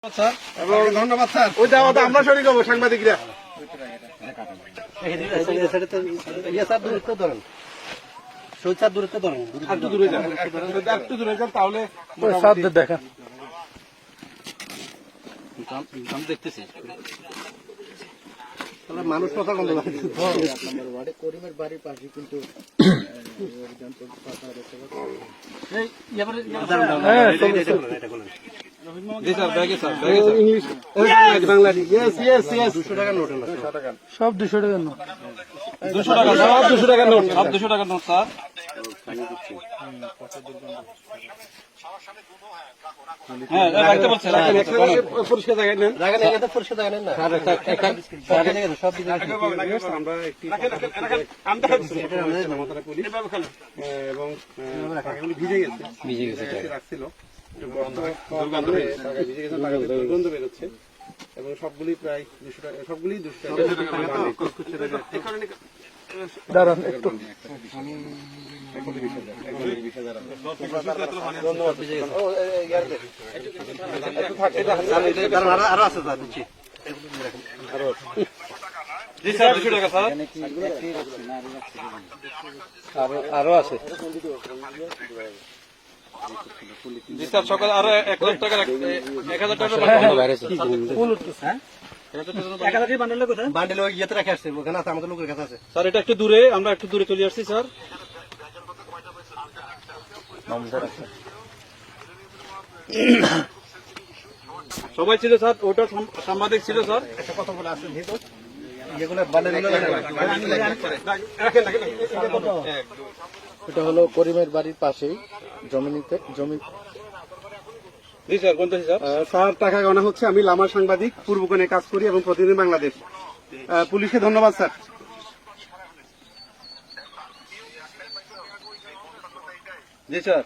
ধন্যবাদ স্যার। ওই দাওয়াতে আমরা শরীর হবো সাংবাদিকরা। একটু দূরে যান তাহলে দেখা দেখতেছি মানুষ কথা বলতে করিমের বাড়ির পাশে কিন্তু ইংলিশ বাংলাদেশ সব 200 টাকার নোট 200 টাকা সব 200 টাকার নোট সব 200 টাকার নোট স্যার হ্যাঁ রাখতে বলছে পরিষ্কার জায়গায় নেন। পরিষদ না সব দিকে আমরা একটি এবং ভিজে গেছে রাখছিল দুর্গন্ধ বেরোচ্ছে এবং সবগুলি প্রায় 200 টাকা সবগুলি 200 টাকা দাঁড়ান একটু আরো আছে স্যার দিচ্ছি জি স্যার 200 টাকা স্যার আরো আছে জি স্যার সকালে আরো 1 লাখ টাকা 1000 টাকা বান্ডেল ওই ইয়েতে রেখে আসছে ওখানে আছে আমাদের লোকের কাছে আছে স্যার এটা একটু দূরে আমরা একটু দূরে চলে আসছি স্যার সবাই ছিল স্যার ওটা সাংবাদিক ছিল স্যার কত বলে আছে ভিতর এগুলো বান্ডেল এটা হলো করিমের বাড়ির পাশেই জমি জি স্যার কোনটা স্যার স্যার টাকা গণা হচ্ছে। আমি লামা সাংবাদিক, পূর্বকোণে কাজ করি এবং প্রতিদিন বাংলাদেশ। পুলিশকে ধন্যবাদ স্যার। জি স্যার